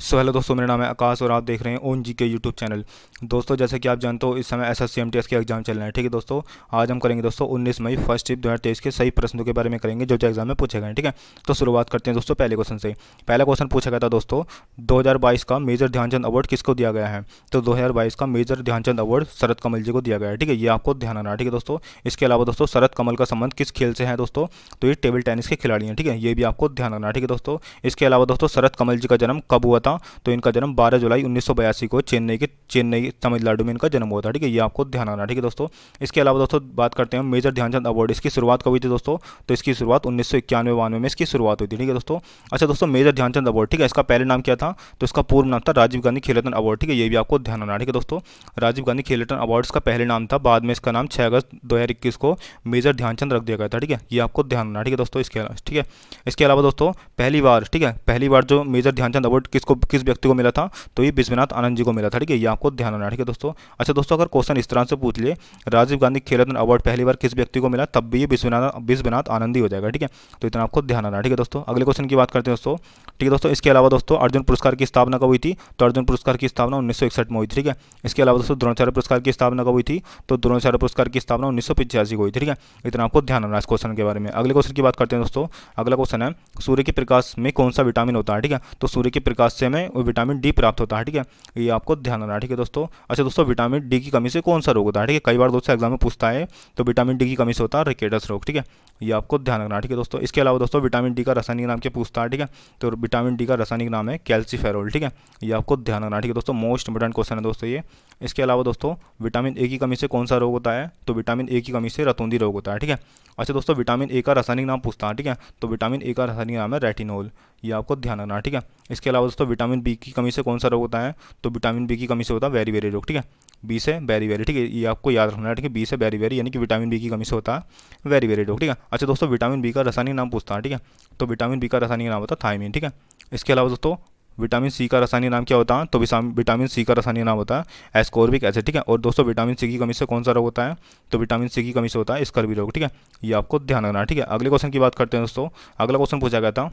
So hello दोस्तों, मेरा नाम है आकाश और आप देख रहे हैं ओन जी के यूट्यूब चैनल। दोस्तों, जैसे कि आप जानते हो, इस समय एसएससी एमटीएस के एग्जाम चल रहे हैं। ठीक है दोस्तों, आज हम करेंगे दोस्तों 19 मई फर्स्ट शिफ्ट 2023 के सही प्रश्नों के बारे में करेंगे जो एग्जाम में पूछे गए हैं। ठीक है, तो शुरुआत करते हैं दोस्तों पहले क्वेश्चन से। पहला क्वेश्चन पूछा गया था दोस्तों, 2022 का मेजर ध्यानचंद अवार्ड किसको दिया गया है? तो 2022 का मेजर ध्यानचंद अवार्ड शरद कमल जी को दिया गया है। ठीक है, ये आपको ध्यान रखना है। ठीक है दोस्तों, इसके अलावा दोस्तों शरद कमल का संबंध किस खेल से है दोस्तों? तो ये टेबल टेनिस के खिलाड़ी हैं। ठीक है, ये भी आपको ध्यान रखना है। ठीक है दोस्तों, इसके अलावा दोस्तों शरद कमल जी का जन्म कब हुआ था? तो इनका जन्म 12 जुलाई 1982 को चेन्नई तमिलनाडु में इनका जन्म हुआ था। ठीक है, ये आपको ध्यान रखना। ठीक है दोस्तों, इसके अलावा दोस्तों बात करते हैं मेजर ध्यानचंद अवार्ड, इसकी शुरुआत कब हुई थी दोस्तों? तो इसकी शुरुआत 1991-92 में इसकी शुरुआत हुई थी। ठीक है दोस्तों, अच्छा दोस्तों, मेजर ध्यानचंद अवार्ड, ठीक है, इसका पहले नाम क्या था? तो इसका पूर्व नाम था राजीव गांधी खेल रत्न अवार्ड। ठीक है, ये भी आपको ध्यान रखना। ठीक है दोस्तों, राजीव गांधी खेल रत्न अवार्ड का पहले नाम था, बाद में इसका नाम 6 अगस्त 2021 को मेजर ध्यानचंद रख दिया गया था। ठीक है, ये आपको ध्यान रखना। ठीक है दोस्तों, ठीक है, इसके अलावा दोस्तों पहली बार, ठीक है, पहली बार जो मेजर ध्यानचंद अवार्ड किस व्यक्ति को मिला था? तो ये विश्वनाथ आनंद जी को मिला था। ठीक है, ये आपको ध्यान रखना। ठीक है दोस्तों, अच्छा दोस्तों, अगर क्वेश्चन इस तरह से पूछ ले, राजीव गांधी खेल रत्न अवार्ड पहली बार किस व्यक्ति को मिला, तब भी ये विश्वनाथ आनंद ही हो जाएगा। ठीक है, तो इतना आपको ध्यान रखना। ठीक है दोस्तों, अगले क्वेश्चन की बात करते हैं दोस्तों। ठीक है दोस्तों, इसके अलावा दोस्तों अर्जुन पुरस्कार की स्थापना कब हुई थी? तो अर्जुन पुरस्कार की स्थापना 1961 में हुई थी। ठीक है, इसके अलावा दोस्तों द्रोणाचार्य पुरस्कार की स्थापना कब हुई थी? तो द्रोणाचार्य पुरस्कार की स्थापना 1985 को हुई थी। ठीक है, इतना आपको ध्यान रखना इस क्वेश्चन के बारे में। अगले क्वेश्चन की बात करते हैं दोस्तों। अगला क्वेश्चन है, सूर्य के प्रकाश में कौन सा विटामिन होता है? ठीक है, तो सूर्य के प्रकाश से हमें विटामिन डी प्राप्त होता है। ठीक है, ये आपको ध्यान रखना। ठीक है दोस्तों, अच्छा दोस्तों, विटामिन डी की कमी से कौन सा रोग होता है? ठीक है, कई बार दोस्तों एग्जाम में पूछता है, तो विटामिन डी की कमी से होता है रिकेटस रोग। ठीक है, ये आपको ध्यान रखना। ठीक है दोस्तों, इसके अलावा दोस्तों विटामिन डी का रासायनिक नाम क्या पूछता है? ठीक है, तो विटामिन डी का रासायनिक नाम है कैल्सीफेरोल। ठीक है, ये आपको ध्यान रखना। ठीक है दोस्तों, मोस्ट इंपोर्टेंट क्वेश्चन है दोस्तों ये। इसके अलावा दोस्तों विटामिन ए की कमी से कौन सा रोग होता है? तो विटामिन ए की कमी से रतौंधी रोग होता है। ठीक है, अच्छा दोस्तों, विटामिन ए का रासायनिक नाम पूछता है। ठीक है, तो विटामिन ए का रासायनिक नाम है रेटिनोल। ये आपको ध्यान रखना। ठीक है, इसके अलावा दोस्तों विटामिन बी की कमी से कौन सा रोग होता है? तो विटामिन बी की कमी से होता है वेरी वेरी रोग। ठीक है, बी से वेरी वेरी। ठीक है, ये आपको याद रखना है। ठीक है, बी से वेरी वेरी, यानी कि विटामिन बी की कमी से होता है वेरी वेरी रोग। ठीक है, अच्छा दोस्तों, विटामिन बी का रासायनिक नाम पूछता है। ठीक है, तो विटामिन बी का रासायनिक नाम होता है थायमिन। ठीक है, इसके अलावा दोस्तों विटामिन सी का रासायनिक नाम क्या होता है? तो विटामिन सी का रासायनिक नाम होता है एस्कॉर्बिक एसिड। ठीक है, और दोस्तों विटामिन सी की कमी से कौन सा रोग होता है? तो विटामिन सी की कमी से होता है स्कर्वी रोग। ठीक है, ये आपको ध्यान रखना। ठीक है, अगले क्वेश्चन की बात करते हैं दोस्तों। अगला क्वेश्चन पूछा गया था,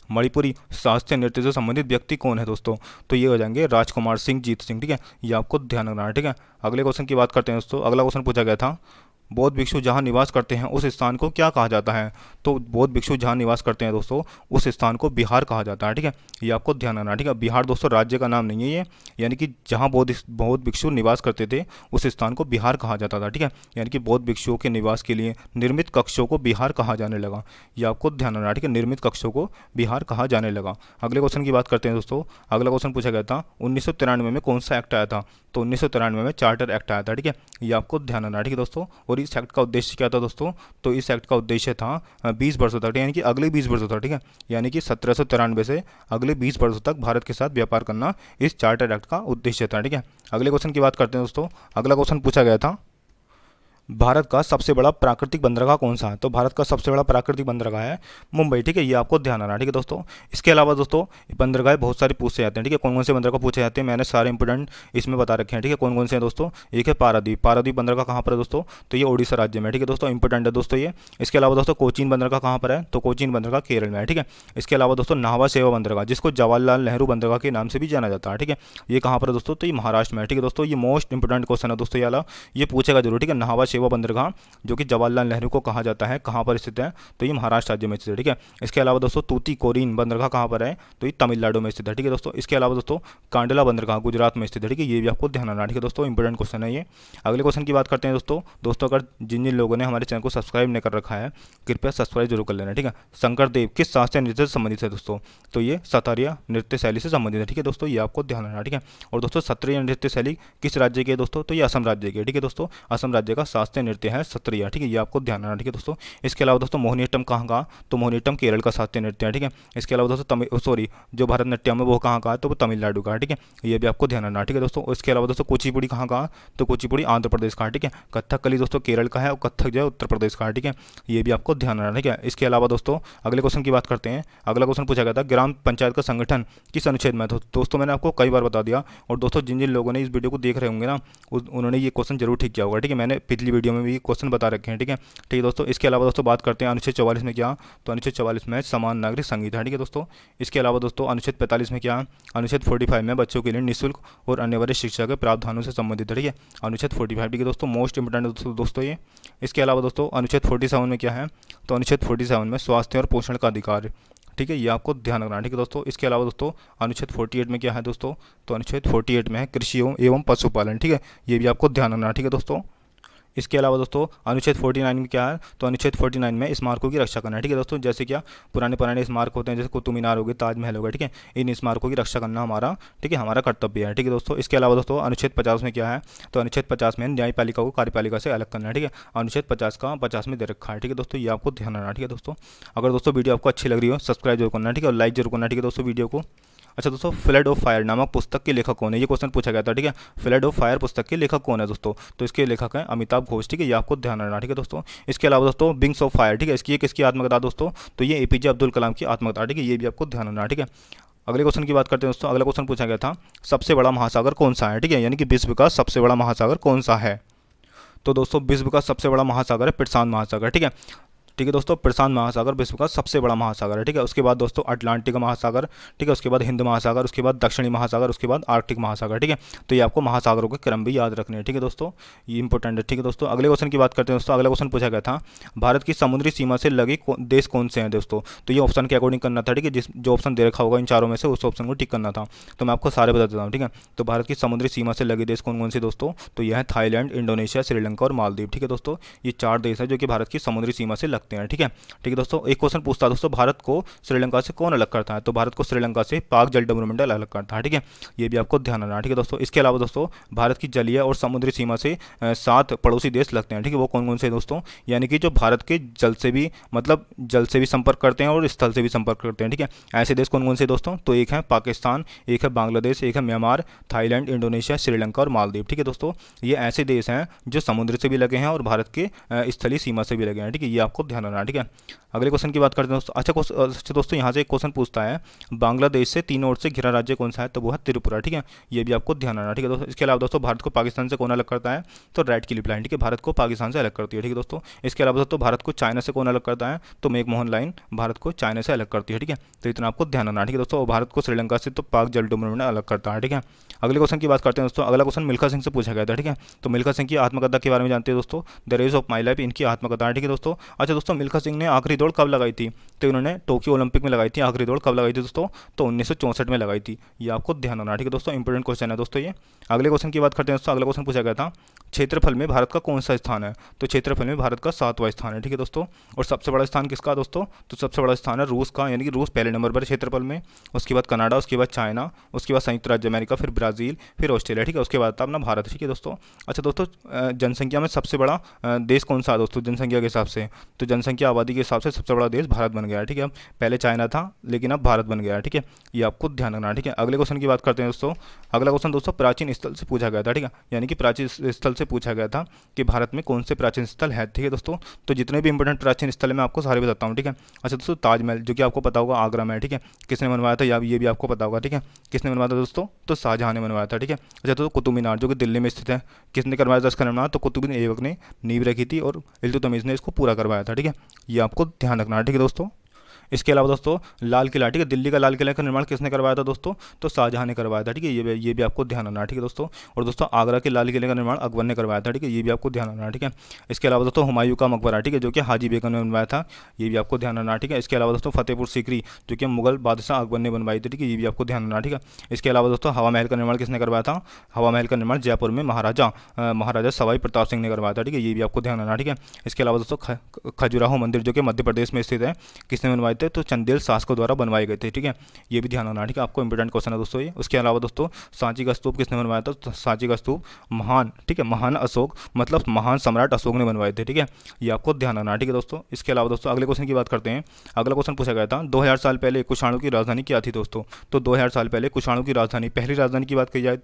मणिपुरी शास्त्रीय नृत्य से संबंधित व्यक्ति कौन है दोस्तों? तो ये हो जाएंगे राजकुमार सिंह, जीत सिंह। ठीक है, ये आपको ध्यान रखना है। ठीक है, अगले क्वेश्चन की बात करते हैं दोस्तों। अगला क्वेश्चन पूछा गया था, बौद्ध भिक्षु जहाँ निवास करते हैं उस स्थान को क्या कहा जाता है? तो बौद्ध भिक्षु जहाँ निवास करते हैं दोस्तों, उस स्थान को बिहार कहा जाता है। ठीक है, ये आपको ध्यान रखना। ठीक है, बिहार दोस्तों राज्य का नाम नहीं है ये, यानी कि जहाँ बौद्ध भिक्षु निवास करते थे उस स्थान को बिहार कहा जाता था। ठीक है, यानी कि बौद्ध भिक्षुओं के निवास के लिए निर्मित कक्षों को बिहार कहा जाने लगा। ये आपको ध्यान रखना। ठीक है, निर्मित कक्षों को बिहार कहा जाने लगा। अगले क्वेश्चन की बात करते हैं दोस्तों। अगला क्वेश्चन पूछा गया था, 1993 में कौन सा एक्ट आया था? तो 1993 में चार्टर एक्ट आया था। ठीक है, ये आपको ध्यान रखना। ठीक है दोस्तों, और इस एक्ट का उद्देश्य क्या था दोस्तों? तो इस एक्ट का उद्देश्य था 20 वर्षों तक, यानी कि अगले 20 वर्षों तक। ठीक है, यानी कि 1793 से अगले 20 वर्षों तक भारत के साथ व्यापार करना इस चार्टर एक्ट का उद्देश्य था। ठीक है, अगले क्वेश्चन की बात करते हैं दोस्तों। अगला क्वेश्चन पूछा गया था, भारत का सबसे बड़ा प्राकृतिक बंदरगाह कौन सा है? तो भारत का सबसे बड़ा प्राकृतिक बंदरगाह है मुंबई। ठीक है, ये आपको ध्यान रखना। ठीक है दोस्तों, इसके अलावा दोस्तों बंदरगाह बहुत सारे पूछे जाते हैं। ठीक है, कौन कौन से बंदरगाह पूछे जाते हैं मैंने सारे इंपोर्टेंट इसमें बता रखे हैं। ठीक है, कौन कौन से हैं दोस्तों? एक है पारादीप। पारादीप बंदरगाह कहाँ पर है दोस्तों? तो ये ओडिशा राज्य में। ठीक है दोस्तों, इंपोर्टेंट है दोस्तों ये। इसके अलावा दोस्तों कोचीन बंदरगाह कहाँ पर है? तो कोचीन बंदरगाह केरल में है। ठीक है, इसके अलावा दोस्तों नाहवा शेवा बंदरगाह, जिसको जवाहरलाल नेहरू बंदरगाह के नाम से भी जाना जाता है। ठीक है, ये कहाँ पर है दोस्तों? तो ये महाराष्ट्र में है। ठीक है दोस्तों, ये मोस्ट इंपोर्टेंट क्वेश्चन है दोस्तों, ये पूछेगा जरूर। ठीक है, नाहवा शेवा बंदरगाह जो कि जवाहरलाल नेहरू को कहा जाता है, कहाँ पर स्थित है? तो ये महाराष्ट्र राज्य में स्थित है। ठीक है, इसके अलावा दोस्तों तूतीकोरिन बंदरगाह कहाँ पर है? तो ये तमिलनाडु में स्थित है। ठीक है दोस्तों, इसके अलावा दोस्तों कांडला बंदरगाह गुजरात में स्थित है। ठीक है, ये भी आपको ध्यान रखना। ठीक है दोस्तों, इंपोर्टेंट क्वेश्चन है ये। अगले क्वेश्चन की बात करते हैं दोस्तों अगर जिन जिन लोगों ने हमारे चैनल को सब्सक्राइब नहीं कर रखा है, कृपया सब्सक्राइब जरूर कर लेना। ठीक है, शंकरदेव किस शास्त्रीय नृत्य से संबंधित है दोस्तों? तो ये सतारिया नृत्य शैली से संबंधित है। ठीक है दोस्तों, ये आपको ध्यान रखना। ठीक है, और दोस्तों सत्रिया नृत्य शैली किस राज्य की है दोस्तों? तो ये असम राज्य की है। ठीक है दोस्तों, असम राज्य का शास्त्रीय नृत्य है सत्रिया। ठीक है, ये आपको ध्यान रखना। ठीक है दोस्तों, इसके अलावा दोस्तों मोहिनीअट्टम कहाँ का? तो मोहिनीअट्टम केरल का शास्त्रीय नृत्य है। ठीक है, इसके अलावा दोस्तों जो भरतनाट्यम है वो कहाँ का है? तो वो तमिलनाडु का है। ठीक है, ये भी आपको ध्यान रखना। ठीक है दोस्तों, इसके अलावा दोस्तों कुचिपुड़ी कहाँ का? तो कुचिपुड़ी आंध्र प्रदेश का है। ठीक है, कथकली दोस्तों केरल का है और कथक जो है उत्तर प्रदेश का है। ठीक है, ये भी आपको ध्यान रखना। ठीक है, इसके अलावा दोस्तों अगले क्वेश्चन की बात करते हैं। अगला क्वेश्चन पूछा गया था, ग्राम पंचायत का संगठन किस अनुच्छेद में है? तो दोस्तों मैंने आपको कई बार बता दिया, और दोस्तों जिन जिन लोगों ने इस वीडियो को देख रहे होंगे ना, उन्होंने ये क्वेश्चन जरूर ठीक किया होगा। ठीक है, मैंने पिछली वीडियो में भी क्वेश्चन बता रखे हैं, ठीक है दोस्तों। इसके अलावा दोस्तों बात करते हैं अनुच्छेद 44 में क्या, तो अनुच्छेद 44 में समान नागरिक संहिता है, ठीक है दोस्तों। इसके अलावा दोस्तों अनुच्छेद 45 में क्या, अनुच्छेद 45 में बच्चों के लिए निःशुल्क और अन्य वरिष्ठ शिक्षा के प्रावधानों से संबंधित है, ठीक है, अनुच्छेद 45, ठीक है दोस्तों, मोस्ट इंपोर्टेंट दोस्तों ये। इसके अलावा दोस्तों अनुच्छेद 47 में क्या है, तो अनुच्छेद 47 में स्वास्थ्य और पोषण का अधिकार, ठीक है, ये आपको ध्यान रखना है, ठीक है दोस्तों। इसके अलावा दोस्तों अनुच्छेद 48 में क्या है दोस्तों, तो अनुच्छेद 48 में है कृषि एवं पशुपालन, ठीक है, ये भी आपको ध्यान रखना है, ठीक है दोस्तों। इसके अलावा दोस्तों अनुच्छेद 49 में क्या है, तो अनुच्छेद 49 में स्मारकों की रक्षा करना है, ठीक है दोस्तों। जैसे क्या पुराने स्मारक होते हैं, जैसे कुतुब मीनार हो गए, ताजमहल हो गया, ठीक है, इन स्मारकों की रक्षा करना हमारा, ठीक है, हमारा कर्तव्य है, ठीक है दोस्तों। इसके अलावा दोस्तों अनुच्छेद 50 में क्या है, तो अनुच्छेद 50 में न्यायपालिका को कार्यपालिका से अलग करना है, ठीक है, अनुच्छेद 50 का 50 में दे रखा है, ठीक है दोस्तों, ये आपको ध्यान रखना, ठीक है दोस्तों। अगर दोस्तों वीडियो आपको अच्छी लग रही हो सब्सक्राइब जरूर करना, ठीक है, और लाइक जरूर करना, ठीक है दोस्तों वीडियो को। अच्छा दोस्तों, फ्लड ऑफ फायर नामक पुस्तक के लेखक कौन है, ये क्वेश्चन पूछा गया था, ठीक है, फ्लड ऑफ फायर पुस्तक के लेखक कौन है दोस्तों, तो इसके लेखक हैं अमिताभ घोष, ठीक है, ये आपको ध्यान रखना, ठीक है दोस्तों। इसके अलावा दोस्तों विंग्स ऑफ फायर, ठीक है, इसकी किसकी आत्मकथा दोस्तों, तो ये एपीजे अब्दुल कलाम की आत्मकथा, ठीक है, ये भी आपको ध्यान रखना, ठीक है। अगले क्वेश्चन की बात करते हैं दोस्तों। अगला क्वेश्चन पूछा गया था सबसे बड़ा महासागर कौन सा है, ठीक है, यानी कि विश्व का सबसे बड़ा महासागर कौन सा है, तो दोस्तों विश्व का सबसे बड़ा महासागर है प्रशांत महासागर, ठीक है, ठीक है दोस्तों, प्रशांत महासागर विश्व का सबसे बड़ा महासागर है, ठीक है। उसके बाद दोस्तों अटलांटिक महासागर, ठीक है, उसके बाद हिंद महासागर, उसके बाद दक्षिणी महासागर, उसके बाद आर्कटिक महासागर, ठीक है। तो ये आपको महासागरों के क्रम भी याद रखने हैं, ठीक है दोस्तों, ये इंपॉर्टेंट है, ठीक है दोस्तों। अगले क्वेश्चन की बात करते हैं दोस्तों। अगला क्वेश्चन पूछा गया था भारत की समुद्री सीमा से लगे देश कौन से हैं दोस्तों, तो ये ऑप्शन के अकॉर्डिंग करना था, ठीक है, जो ऑप्शन दे रखा होगा इन चारों में से उस ऑप्शन को टिक करना था, तो मैं आपको सारे बता देता हूँ, ठीक है। तो भारत की समुद्री सीमा से लगे देश कौन कौन से दोस्तों, तो यह है थाईलैंड, इंडोनेशिया, श्रीलंका और मालदीव, ठीक है दोस्तों, ये 4 देश हैं जो कि भारत की समुद्री सीमा से लगते हैं, ठीक है, ठीक है दोस्तों। एक क्वेश्चन पूछता है दोस्तों भारत को श्रीलंका से कौन अलग करता है, तो भारत को श्रीलंका से पाक जलडमरूमंडल अलग करता है, ठीक है, ये भी आपको ध्यान रखना है, ठीक है दोस्तों। इसके अलावा दोस्तों भारत की जलीय और समुद्री सीमा से 7 पड़ोसी देश लगते हैं, ठीक है, वो कौन कौन से दोस्तों, यानी कि जो भारत के जल से भी संपर्क करते हैं और स्थल से भी संपर्क करते हैं, ठीक है, ऐसे देश कौन कौन से दोस्तों, तो एक है पाकिस्तान, एक है बांग्लादेश, एक है म्यांमार, थाईलैंड, इंडोनेशिया, श्रीलंका और मालदीव, ठीक है दोस्तों, ये ऐसे देश हैं जो समुद्र से भी लगे हैं और भारत के स्थलीय सीमा से भी लगे हैं, ठीक है, ये आपको ध्यान रखना है, ठीक है। अगले क्वेश्चन की बात करते हैं दोस्तों। अच्छा दोस्तों, यहाँ से एक क्वेश्चन पूछता है बांग्लादेश से तीनों ओर से घिरा राज्य कौन सा है, तो वो है त्रिपुरा, ठीक है, ये भी आपको ध्यान रखना, ठीक है दोस्तों। इसके अलावा दोस्तों भारत को पाकिस्तान से कौन अलग करता है, तो रेड क्लिफ लाइन, ठीक है, भारत को पाकिस्तान से अलग करती है, ठीक है दोस्तों। इसके अलावा दोस्तों भारत को चाइना से कौन अलग करता है, तो मैकमोहन लाइन भारत को चाइना से अलग करती है, ठीक है, तो इतना आपको ध्यान रखना, ठीक है दोस्तों। और भारत को श्रीलंका से तो पाक जलडमरूमंडल अलग करता है, ठीक है। अगले क्वेश्चन की बात करते हैं दोस्तों। अगला क्वेश्चन मिल्खा सिंह से पूछा गया था, ठीक है, तो मिल्खा सिंह की आत्मकथा के बारे में जानते हैं दोस्तों, the race of my life इनकी आत्मकथा है, ठीक है दोस्तों। अच्छा दोस्तों, मिल्खा सिंह ने आखिरी दौड़ कब लगाई थी, तो इन्होंने टोक्यो ओलंपिक में लगाई थी। आखिरी दौड़ कब लगाई थी दोस्तों, तो 1964 में लगाई थी, ये आपको ध्यान रखना, ठीक है दोस्तों, इंपॉर्टेंट क्वेश्चन है दोस्तों ये। अगले क्वेश्चन की बात करते हैं दोस्तों। अगला क्वेश्चन पूछा गया था क्षेत्रफल में भारत का कौन सा स्थान है, तो क्षेत्रफल में भारत का 7वां स्थान है, ठीक है दोस्तों। और सबसे बड़ा स्थान किसका दोस्तों, तो सबसे बड़ा स्थान है रूस का, यानी कि रूस पहले नंबर पर क्षेत्रफल में, उसके बाद कनाडा, उसके बाद चाइना, उसके बाद संयुक्त राज्य अमेरिका, फिर ब्राज़ील, फिर ऑस्ट्रेलिया, ठीक है, उसके बाद अपना भारत, ठीक है दोस्तों। अच्छा दोस्तों, जनसंख्या में सबसे बड़ा देश कौन सा है दोस्तों, जनसंख्या के हिसाब से, तो जनसंख्या आबादी के हिसाब से सबसे बड़ा देश भारत बन गया है, ठीक है, पहले चाइना था लेकिन अब भारत बन गया है, ठीक है, ये आपको ध्यान रखना, ठीक है। अगले क्वेश्चन की बात करते हैं दोस्तों। अगला क्वेश्चन दोस्तों प्राचीन स्थल से पूछा गया था, ठीक है, यानी कि प्राचीन स्थल से पूछा गया था कि भारत में कौन से प्राचीन स्थल है, ठीक है दोस्तों। तो जितने भी इंपॉर्टेंट प्राचीन स्थल है मैं आपको सारे बताता हूँ, ठीक है। अच्छा दोस्तों, ताजमहल जो कि आपको पता होगा आगरा में है, ठीक है, किसने बनवाया था ये भी आपको पता होगा, ठीक है, किसने बनवाया था दोस्तों, तो शाहजहां ने बनवाया था, ठीक है। अच्छा दोस्तों, कुतुब मीनार जो कि दिल्ली में स्थित है, किसने करवाया था इसका निर्माण, तो कुतुबुद्दीन ऐबक ने नींव रखी थी और इल्तुतमिश ने इसको पूरा करवाया था, ठीक है, ये आपको ध्यान रखना है, ठीक है दोस्तों। इसके अलावा दोस्तों लाल किला, ठीक है, दिल्ली का लाल किला का निर्माण किसने करवाया था दोस्तों, तो शाहजहां ने करवाया था, ठीक है, ये भी आपको ध्यान रखना है, ठीक है दोस्तों। और दोस्तों आगरा के लाल किले का निर्माण अकबर ने करवाया था, ठीक है, ये भी आपको ध्यान रखना है, ठीक है। इसके अलावा दोस्तों हुमायूं का मकबरा, ठीक है, जो कि हाजी बेगम ने बनवाया था, ये भी आपको ध्यान रखना है, ठीक है। इसके अलावा दोस्तों फतेहपुर सीकरी जो कि मुगल बादशाह अकबर ने बनवाई थी, ठीक है, ये भी आपको ध्यान रखना है, ठीक है। इसके अलावा दोस्तों हवा महल का निर्माण किसने करवाया था, हवा महल का निर्माण जयपुर में महाराजा सवाई प्रताप सिंह ने करवाया था, ठीक है, ये भी आपको ध्यान रखना है, ठीक है। इसके अलावा दोस्तों खजुराहो मंदिर जो कि मध्य प्रदेश में स्थित है, किसने बनवाए थे, तो चंदेल शासकों द्वारा बनवाए गए थे, ठीक है, ये भी ध्यान रखना, ठीक है, आपको इंपॉर्टेंट क्वेश्चन है दोस्तों ये। उसके अलावा दोस्तों सांची का स्तूप किसने बनवाया था, तो सांची का स्तूप महान, ठीक है, महान अशोक मतलब महान सम्राट अशोक ने बनवाए थे, ठीक है, ये आपको ध्यान रखना, ठीक है दोस्तों। इसके अलावा दोस्तों अगले क्वेश्चन की बात करते हैं। अगला क्वेश्चन पूछा गया था 2000 साल पहले कुषाणों की राजधानी क्या थी दोस्तों, तो 2000 साल पहले कुषाणों की राजधानी, पहली राजधानी की बात की जाए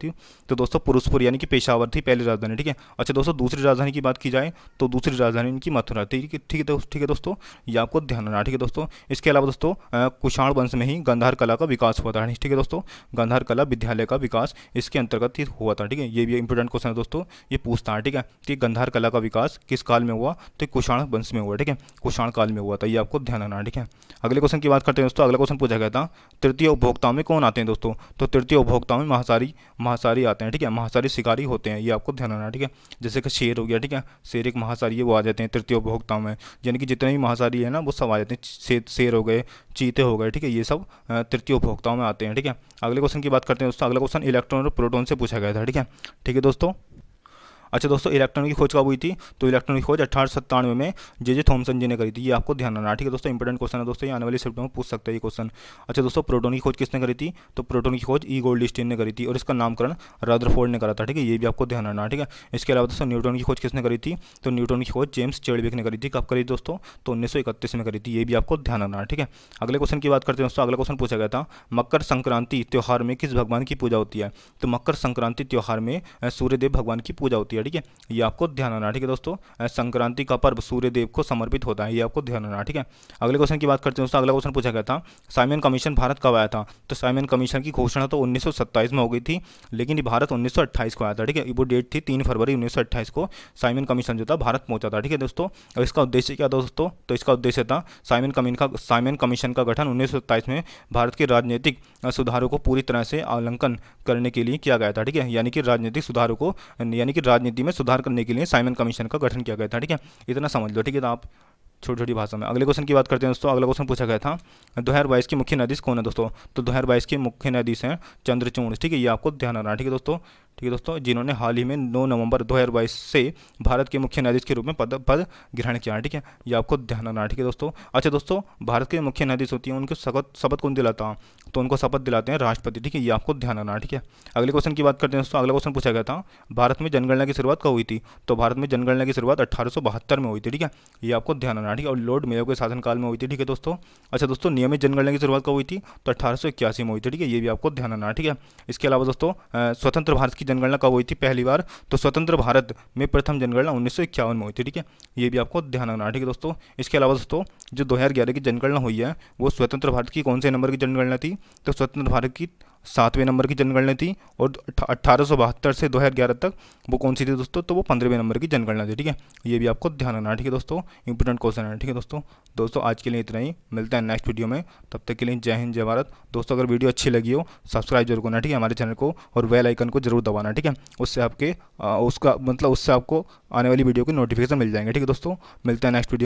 तो दोस्तों पुरुषपुर यानी कि पेशावर थी पहली राजधानी, ठीक है। अच्छा दोस्तों दूसरी राजधानी की बात की जाए तो दूसरी राजधानी इनकी मथुरा थी, ठीक है दोस्तों, ये आपको ध्यान रखना, ठीक है दोस्तों। इसके इसके अलावा दोस्तों कुषाण वंश में ही गांधार कला का विकास हुआ था, ठीक है दोस्तों। गांधार कला विद्यालय का विकास इसके अंतर्गत ही हुआ था, ठीक है। ये भी इंपॉर्टेंट क्वेश्चन है दोस्तों, ये पूछता है, ठीक है, कि गांधार कला का विकास किस काल में हुआ, तो कुषाण वंश में हुआ, ठीक है, कुषाण काल में हुआ था, ये आपको ध्यान रखना है, ठीक है। अगले क्वेश्चन की बात करते हैं दोस्तों। अगला क्वेश्चन पूछा गया था तृतीय उपभोक्ताओं में कौन आते हैं दोस्तों, तो तृतीय उपभोक्ताओं में महासारी आते हैं, ठीक है, महासारी शिकारी होते हैं, ये आपको ध्यान रखना है, ठीक है। जैसे कि शेर हो गया, ठीक है, शेर एक महासारी है, वो आ जाते हैं तृतीय उपभोक्ताओं में, यानी कि जितने भी महासारी है ना वो सब आ जाते हैं, शेर हो गए, चीते हो गए, ठीक है, ये सब तृतीय उपभोक्ताओं में आते हैं, ठीक है। अगले क्वेश्चन की बात करते हैं दोस्तों। अगला क्वेश्चन इलेक्ट्रॉन और प्रोटॉन से पूछा गया था, ठीक है दोस्तों। अच्छा दोस्तों, इलेक्ट्रॉन की खोज कब हुई थी, तो इलेक्ट्रॉन की खोज 1897 में जे थॉमसन जी ने करी थी, ये आपको ध्यान रखना, ठीक है दोस्तों। इंपॉर्टेंट क्वेश्चन है दोस्तों, ये आने वाली शिफ्ट में पूछ सकते हैं ये क्वेश्चन। अच्छा दोस्तों, प्रोटॉन की खोज किसने करी थी, तो प्रोटॉन की खोज ई गोल्डस्टीन ने करी थी और इसका नामकरण रदरफोर्ड ने करा था, ठीक है, ये भी आपको ध्यान रखना, ठीक है। इसके अलावा दोस्तों न्यूट्रॉन की खोज किसने करी थी, तो न्यूट्रॉन की खोज जेम्स चैडविक ने करी थी, कब करी दोस्तों, तो 1931 में करी थी, ये भी आपको ध्यान रखना, ठीक है। अगले क्वेश्चन की बात करते हैं दोस्तों। अगला क्वेश्चन पूछा गया था मकर संक्रांति त्यौहार में किस भगवान की पूजा होती है, तो मकर संक्रांति त्यौहार में सूर्यदेव भगवान की पूजा होती है, ठीक है, ये आपको ध्यान रखना, ठीक है दोस्तों। संक्रांति का पर्व सूर्यदेव को समर्पित होता है, ये आपको ध्यान रखना, ठीक है। अगले क्वेश्चन की बात करते हैं दोस्तों। अगला क्वेश्चन पूछा गया था साइमन कमीशन भारत कब आया था, तो साइमन कमीशन की घोषणा तो 1927 में हो गई थी, लेकिन ये भारत 1928 को आया था, ठीक है। वो डेट थी 3 फरवरी 1928 को साइमन कमीशन जो था भारत पहुंचा था, ठीक है दोस्तों। और इसका उद्देश्य क्या था दोस्तों, तो इसका उद्देश्य था साइमन कमीशन का गठन 1927 में भारत के राजनीतिक सुधारों को पूरी तरह से अवलंकन करने के लिए किया गया था, ठीक है, यानी कि राजनीतिक सुधारों को, यानी कि राजनीति में सुधार करने के लिए साइमन कमीशन का गठन किया गया था, ठीक है। इतना समझ लो, ठीक है, तो आप छोटी छोटी भाषा में। अगले क्वेश्चन की बात करते हैं दोस्तों। अगला क्वेश्चन पूछा गया था 2022 की मुख्य नदी कौन है दोस्तों, तो 2022 की मुख्य नदी हैं चंद्रचूड़, ठीक है, ये आपको ध्यान रखना, ठीक है दोस्तों, ठीक है दोस्तों, जिन्होंने हाल ही में 9 नवंबर 2022 से भारत के मुख्य न्यायाधीश के रूप में पद ग्रहण किया है, ठीक है, ये आपको ध्यान रखना, ठीक है दोस्तों। अच्छा दोस्तों, भारत के मुख्य न्यायाधीश होती हैं, उनको शपथ कौन दिलाता है, तो उनको शपथ दिलाते हैं राष्ट्रपति, ठीक है, ये आपको ध्यान रखना, ठीक है। अगले क्वेश्चन की बात करते हैं दोस्तों। अगला क्वेश्चन पूछा गया था भारत में जनगणना की शुरुआत कब हुई थी, तो भारत में जनगणना की शुरुआत 1872 में हुई थी, ठीक है, ये आपको ध्यान रखना, ठीक है, और लॉर्ड मेयो के शासनकाल में हुई थी, ठीक है दोस्तों। अच्छा दोस्तों, नियमित जनगणना की शुरुआत कब हुई थी, तो 1881 में हुई थी, ठीक है, ये भी आपको ध्यान रखना, ठीक है। इसके अलावा दोस्तों स्वतंत्र भारत की जनगणना कब हुई थी पहली बार, तो स्वतंत्र भारत में प्रथम जनगणना 1951 में हुई थी, ठीक है, ये भी आपको ध्यान रखना, ठीक है दोस्तों। इसके अलावा दोस्तों जो 2011 की जनगणना हुई है वो स्वतंत्र भारत की कौन से नंबर की जनगणना थी, तो स्वतंत्र भारत की 7वें नंबर की जनगणना थी, और 1872 से 2011 तक वो कौन सी थी दोस्तों, तो वो 15वें नंबर की जनगणना थी, ठीक है, ये भी आपको ध्यान रखना, ठीक है दोस्तों, इंपॉर्टेंट क्वेश्चन है, ठीक है दोस्तों आज के लिए इतना ही, मिलते हैं नेक्स्ट वीडियो में, तब तक के लिए जय हिंद जय भारत दोस्तों। अगर वीडियो अच्छी लगी हो सब्सक्राइब जरूर करना, ठीक है, हमारे चैनल को, और बेल आइकन को जरूर दबाना, ठीक है, उससे आपको आने वाली वीडियो की नोटिफिकेशन मिल जाएंगे, ठीक है दोस्तों। मिलते हैं नेक्स्ट वीडियो।